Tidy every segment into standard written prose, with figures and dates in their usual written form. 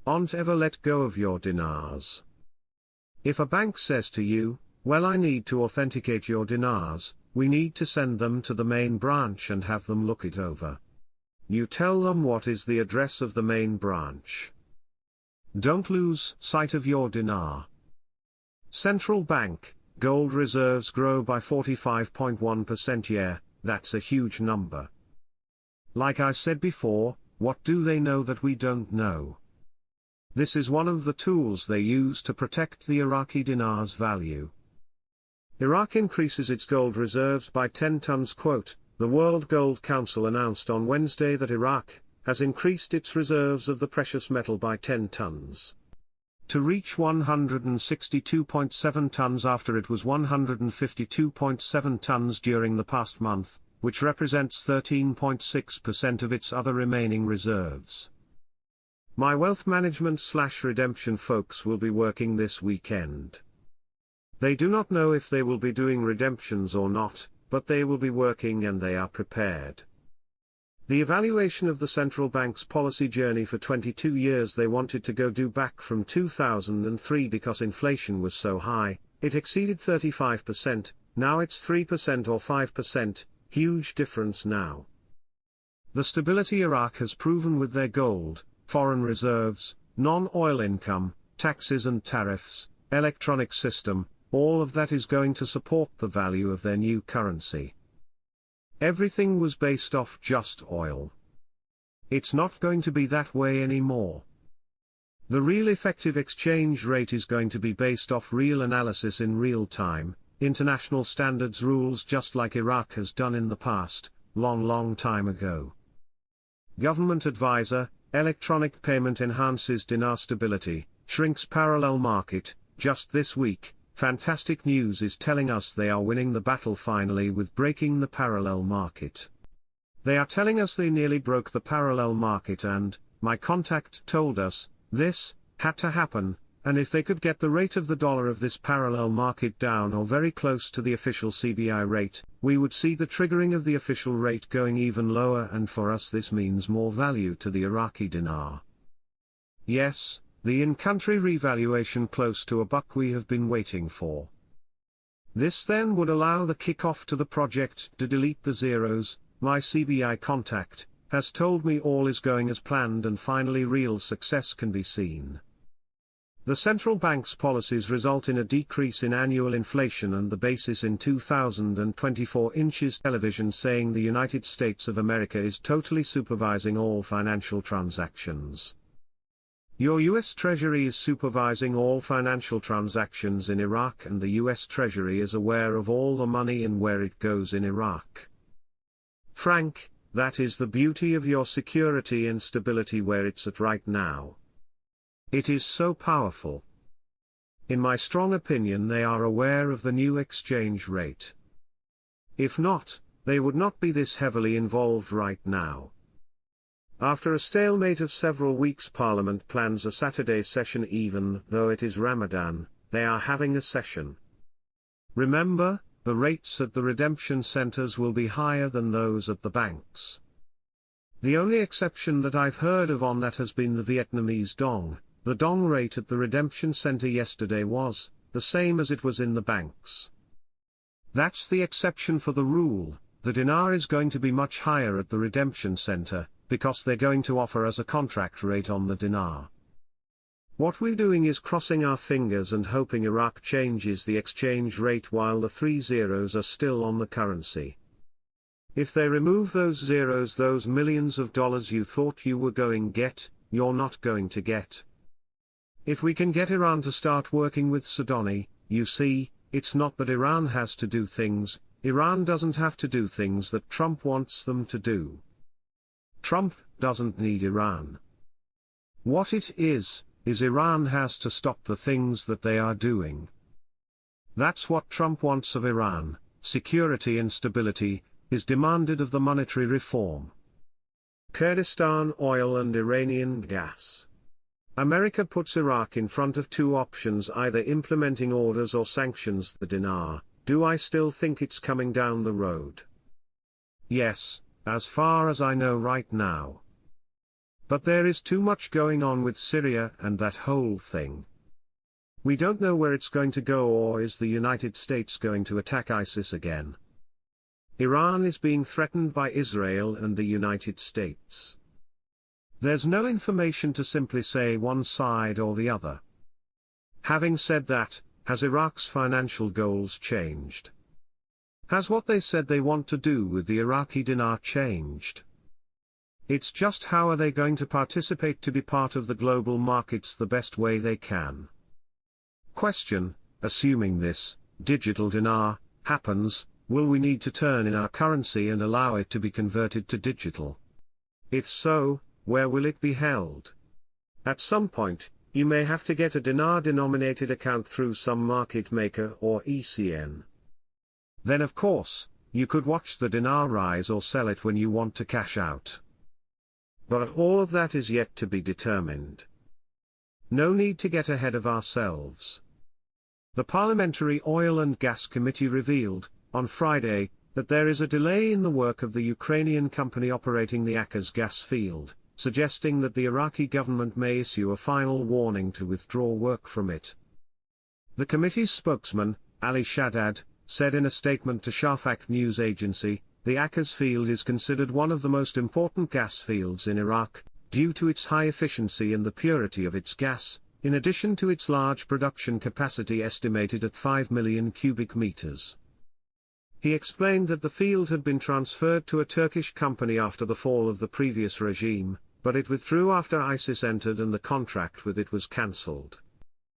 Don't ever let go of your dinars. If a bank says to you, well, I need to authenticate your dinars, we need to send them to the main branch and have them look it over. You tell them what is the address of the main branch. Don't lose sight of your dinar. Central bank, gold reserves grow by 45.1% year, that's a huge number. Like I said before, what do they know that we don't know? This is one of the tools they use to protect the Iraqi dinar's value. Iraq increases its gold reserves by 10 tons. Quote, the World Gold Council announced on Wednesday that Iraq has increased its reserves of the precious metal by 10 tons. To reach 162.7 tons after it was 152.7 tons during the past month, which represents 13.6% of its other remaining reserves. My wealth management/redemption folks will be working this weekend. They do not know if they will be doing redemptions or not, but they will be working and they are prepared. The evaluation of the central bank's policy journey for 22 years they wanted to go do back from 2003 because inflation was so high, it exceeded 35%, now it's 3% or 5%, huge difference now. The stability Iraq has proven with their gold, foreign reserves, non-oil income, taxes and tariffs, electronic system, all of that is going to support the value of their new currency. Everything was based off just oil. It's not going to be that way anymore. The real effective exchange rate is going to be based off real analysis in real time, international standards rules just like Iraq has done in the past, long time ago. Government advisor, electronic payment enhances dinar stability, shrinks parallel market. Just this week, fantastic news is telling us they are winning the battle finally with breaking the parallel market. They are telling us they nearly broke the parallel market and, my contact told us, this had to happen, and if they could get the rate of the dollar of this parallel market down or very close to the official CBI rate, we would see the triggering of the official rate going even lower, and for us this means more value to the Iraqi dinar. Yes, the in-country revaluation close to $1 we have been waiting for. This then would allow the kick-off to the project to delete the zeros. My CBI contact has told me all is going as planned and finally real success can be seen. The central bank's policies result in a decrease in annual inflation, and the basis in 2024 inches television saying the United States of America is totally supervising all financial transactions. Your US Treasury is supervising all financial transactions in Iraq, and the US Treasury is aware of all the money and where it goes in Iraq. Frank, that is the beauty of your security and stability where it's at right now. It is so powerful. In my strong opinion, they are aware of the new exchange rate. If not, they would not be this heavily involved right now. After a stalemate of several weeks, Parliament plans a Saturday session. Even though it is Ramadan, they are having a session. Remember, the rates at the redemption centers will be higher than those at the banks. The only exception that I've heard of on that has been the Vietnamese dong. The dong rate at the redemption center yesterday was the same as it was in the banks. That's the exception for the rule. The dinar is going to be much higher at the redemption center, because they're going to offer us a contract rate on the dinar. What we're doing is crossing our fingers and hoping Iraq changes the exchange rate while the 3 zeros are still on the currency. If they remove those zeros, those millions of dollars you thought you were going get, you're not going to get. If we can get Iran to start working with Sudani, you see, it's not that Iran has to do things, Iran doesn't have to do things that Trump wants them to do. Trump doesn't need Iran. What it is Iran has to stop the things that they are doing. That's what Trump wants of Iran. Security and stability is demanded of the monetary reform. Kurdistan oil and Iranian gas. America puts Iraq in front of two options, either implementing orders or sanctions the dinar. Do I still think it's coming down the road? Yes, as far as I know right now. But there is too much going on with Syria and that whole thing. We don't know where it's going to go, or is the United States going to attack ISIS again? Iran is being threatened by Israel and the United States. There's no information to simply say one side or the other. Having said that, has Iraq's financial goals changed? Has what they said they want to do with the Iraqi dinar changed? It's just how are they going to participate to be part of the global markets the best way they can? Question: assuming this digital dinar happens, will we need to turn in our currency and allow it to be converted to digital? If so, where will it be held? At some point, you may have to get a dinar-denominated account through some market maker or ECN. Then of course, you could watch the dinar rise or sell it when you want to cash out. But all of that is yet to be determined. No need to get ahead of ourselves. The Parliamentary Oil and Gas Committee revealed, on Friday, that there is a delay in the work of the Ukrainian company operating the Akaz gas field, suggesting that the Iraqi government may issue a final warning to withdraw work from it. The committee's spokesman, Ali Shaddad, said in a statement to Shafaq news agency, the Akaz field is considered one of the most important gas fields in Iraq, due to its high efficiency and the purity of its gas, in addition to its large production capacity estimated at 5 million cubic meters. He explained that the field had been transferred to a Turkish company after the fall of the previous regime, but it withdrew after ISIS entered and the contract with it was cancelled.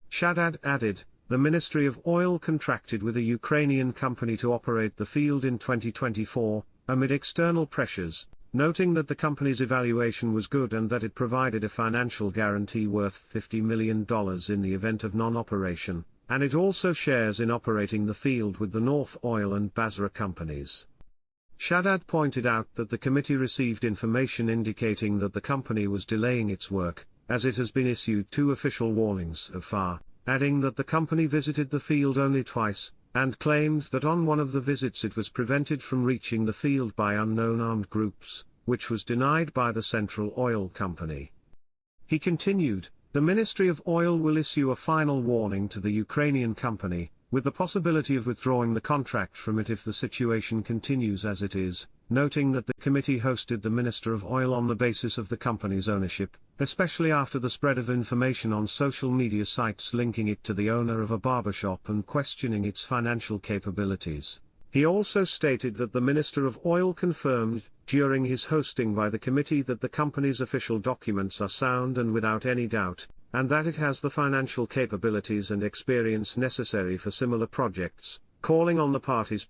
Shaddad added, the Ministry of Oil contracted with a Ukrainian company to operate the field in 2024, amid external pressures, noting that the company's evaluation was good and that it provided a financial guarantee worth $50 million in the event of non-operation, and it also shares in operating the field with the North Oil and Basra companies. Shaddad pointed out that the committee received information indicating that the company was delaying its work, as it has been issued 2 official warnings so far, adding that the company visited the field only twice, and claimed that on one of the visits it was prevented from reaching the field by unknown armed groups, which was denied by the Central Oil Company. He continued, the Ministry of Oil will issue a final warning to the Ukrainian company, with the possibility of withdrawing the contract from it if the situation continues as it is, noting that the committee hosted the Minister of Oil on the basis of the company's ownership, especially after the spread of information on social media sites linking it to the owner of a barbershop and questioning its financial capabilities. He also stated that the Minister of Oil confirmed, during his hosting by the committee, that the company's official documents are sound and without any doubt, and that it has the financial capabilities and experience necessary for similar projects, calling on the parties